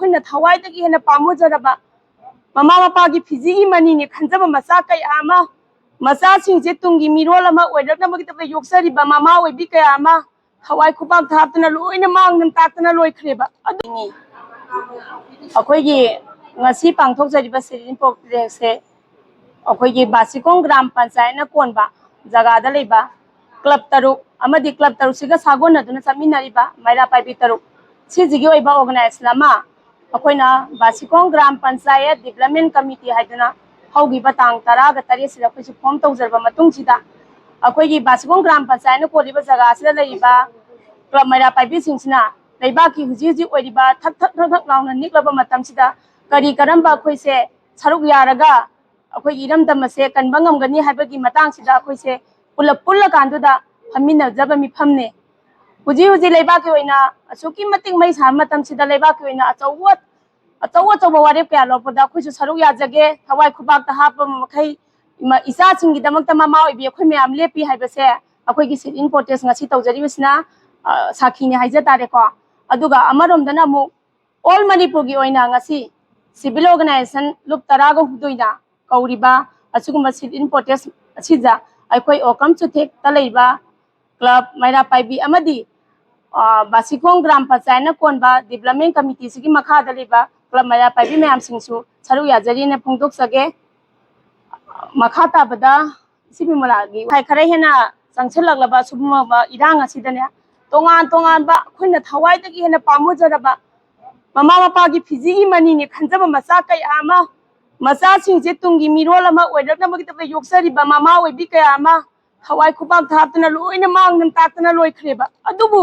ꯑꯩꯈꯣꯏꯅ ꯊꯋꯥꯏꯗꯒꯤ ꯍꯦꯟꯅ ꯄꯥꯝꯃꯨꯖꯔꯕ ꯃꯃꯥ ꯃꯄꯥꯒꯤ ꯐꯤꯖꯤꯒꯤ ꯃꯅꯤꯅꯤ ꯈꯟꯖꯕ ꯃꯆꯥ ꯀꯌꯥ ꯑꯃ ꯃꯆꯥꯁꯤꯡꯁꯦ ꯇꯨꯡꯒꯤ ꯃꯤꯔꯣꯜ ꯑꯃ ꯑꯣꯏꯔꯛꯅꯕꯒꯤꯗꯃꯛꯇ ꯌꯣꯛꯆꯔꯤꯕ ꯃꯃꯥ ꯑꯣꯏꯕꯤ ꯀꯌꯥ ꯑꯃ ꯊꯋꯥꯏ ꯈꯨꯄꯥꯛ ꯊꯥꯞꯇꯅ ꯂꯣꯏꯅ ꯃꯥꯡꯗꯅ ꯇꯥꯛꯇꯅ ꯂꯣꯏꯈ꯭ꯔꯦꯕ ꯑꯗꯨꯅꯤ ꯑꯩꯈꯣꯏꯒꯤ ngasi pangthokjariba sirin project अखोई बासिकों ग्राम पंचायत कोनबा जगह लेबा क्लब तरुक अमदी क्लब तरुक सिगा सागोन अदुना चमिनारिबा माइरा पाइबी तरुक सिजिगी ओइबा ऑर्गेनाइज लमा अखोइना बासिकों ग्राम पंचायत डेवलपमेंट कमिटी हाइदुना हौगिबा तांग 10 गा 3 सिदा अखोइ फॉर्म तौजरबा मतुंगसिदा अखोइगी बासिकों ग्राम पंचायत कोरिबा जगह सिदा लेबा क्लब माइरा पाइबी सिंगसिना लेबा की हुजी हुजी ओइरिबा थक थक थक थक लाउना निकलबा मतमसिदा करी करंबा अखोइसे सरुक यारगा अखोई इरमदम से कनबंगमगनी हाइबगी मतांगसिदा अखोइसे पुलप पुल्ल कांदुदा फमिनजब मिफमने हुजी हुजी लेबा के ओइना असुकी मतिंग मै सा मतमसिदा लेबा के ओइना अचौ वारेप क्या लोपदा अखोइसु सरुक याजगे थवाई खुबाक हाप मखै इसा सिंगी दमकता मामा ओइबी अखोइ मयाम लेपी हाइबसे अखोइगी सिटिंग प्रोटेस्ट ngasi तौजरिबसिना साखीने हाइजा तारेको अदुगा अमरोमदना मु ऑल मणिपुर की ओइना ngasi सिविल ऑर्गेनाइजेशन लुप 10 गा हुदोइना कौरीबा असुगुम सिटिंग प्रोटेस्ट असिजा अखोइ ओकम चुथेक तलैबा क्लब माइरा पाइबी अमदी बासिकों ग्राम पंचायत कोनबा डेवलपमेंट कमिटी सिगी मखा दलेबा क्लब माइरा पाइबी मयाम सिंगसु सरु याजरीने फोंदोक सगे मखा ताबदा सिबिमलागी हाइ खरे हेना संगछलगलबा सुबमबा इरांग असिदने तोंगान तोंगानबा अखोइना थवाइदगी हेना पामुजरबा ममा मपागी फिजिगी मनीने खंजबा मचा कया अमा मचासिंगसे तुंगी मिरोल अमा ओइरक्नबगिदमक्ता योक्चरिबा ममा ओइबी कया अमा थवाई खुपाक थाप्तना लोइना मांगदन ताक्तना लोइख्रेबा अदुबु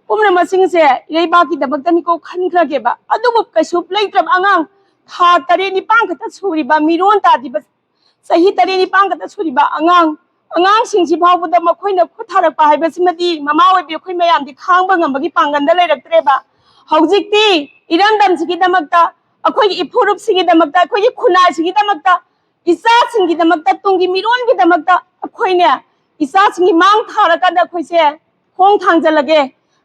पुमना मसिंगसे इरैबाकी दमक्तनिको खनख्रगेबा अदुबु कैसु लैत्रब अंगांग था 3-4 खता सुरिबा मिरोन तादिबा सही 3-4 खता सुरिबा अंगांग सिंगसि फावबदा मखोइना खुथारकपा हाइबसिमदि ममा ओइबी अखोइ मयामदि खांबा ngambagi पांगनदा लैरक्त्रेबा हौजिक्ति इरंदमसिगिदमक्ता अखोई इफुरुप सिगिदमक्ता अखोई खुनाय सिगिदमक्ता इसा सिंगिदमक्ता तुंगी मिरोनगिदमक्ता अखोइने इसा सिंगी मांग थारकादा अखोइसे खोंग थांजलगे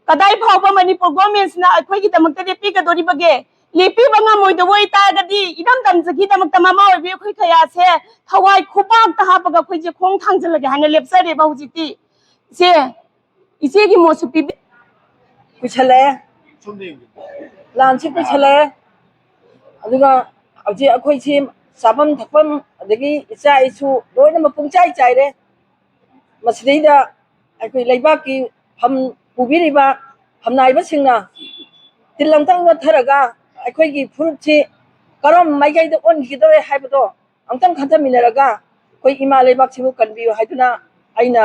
कदाई फावबा मणिपुर गवर्नमेंटना अखोइगिदमक्ता लेपिगदोरिबगे लेपिबा ngамोइदवoi तागदि इरंदमसिगिदमक्ता ममा ओइबी अखोइ खयासे थवाई खुपाक हापगा अखोइसे खोंग थांजलगे हाना लेपसरेबा हुजिति से इसेगी मोसुपि कुछले लांसी कुछले अदुगा अजि अखोइसि साबम थपम अदगी इचा इसु लोइना मपुंग चाइ चाइरे मसिदैदा अखोइ लैबा की हम पुबिरिबा हमनाइबा सिंगना तिलंतंग वथरगा अखोइगी फुरुपसि करम माइगैदा ओनगिदोरे हाइबदो अंतंग खंथमिनरगा कोइ इमा लैबाक सिबु कनबियो हाइदुना आइना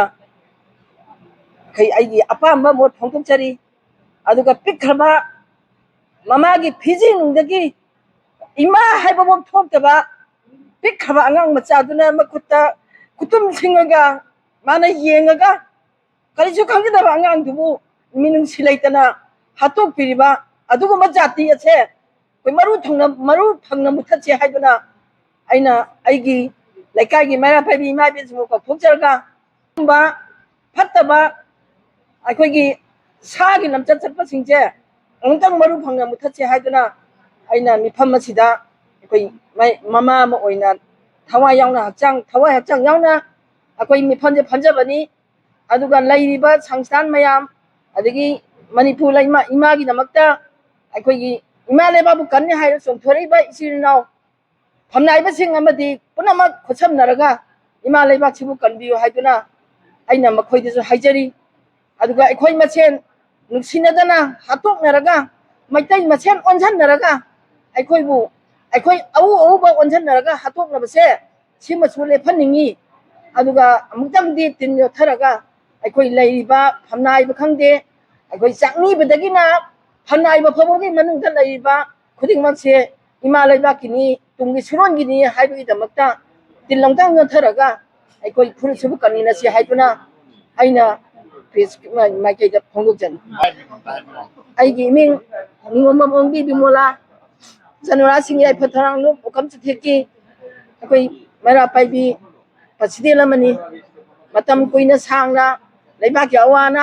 खै आइगी अपाम मोट फोंथोंचरी अदुगा पिखरबा ममागी फिजिंगदगी इमा हाइबबो थोक्तबा पिखरबा अंगांग मचादुना मखुत्ता कुतुम सिंगगा माना येंगगा करिसु खंगदबा अंगांग दुबु मिनुंग सिलैतना हातोक पिरिबा अदुगो मजाति असे कोइ मरु फंगना मुथचे हाइदुना आइना आइगी लैकागी माइरा पाइबी इमा बेजमु को फोक्चरगा बा फत्तबा अखोइगी सागी लमचत चटपा सिंचे अंतंग मरु फंगना मुथचे हाइदुना आइना मिफम असिदा अखोइ ममा अमा ओइना थवाई याउना हक्चांग याउना अखोइ मिफमजे फंजबनी अदुगा लैरिबा संस्थान मयाम अदगी मणिपुर लैमा इमागी नमक्ता अखोइगी इमा लेबाबु कन्ने हाइर सोंथोरैबा इसिरनाव फमनाइबा सिंग अमदि पुनमक खोसमनरगा इमा लेबाक सिबु कनबियो हाइदुना आइना मखोइदसु हाइजरी अदुगा अखोइ मसेन नुसिनदना हातोकनरगा मैतै मसेन ओनझनरगा अखोइ औबा ओनझनरगा हातोकनबसे सिमसु लेफनिंगी अदुगा अमुक्तंगदि तिन योथरगा अखोइ लैरिबा फमनाइबा खंगदे अखोइ चांगनिबदगिना फमनाइबा फबोगी मनुंगदा लैरिबा खुदिंगमकसे इमा लैबाकिनी तुंगी सुरोनगिनी हाइबगिदमक्ता तिलंगतंग योथरगा अखोइ फुरुसुबु कनिनसि हाइदुना आइना फेस माइकेदा फोंगोकजन आइगी मिंग निंगोमम ओंबी बिमोला जनवरा सिंह फथरांग नु ओकम चथेकी अखोइ माइरा पाइबी पसिदेलमनी मतम कुइना सांगना लैबाकी अवाना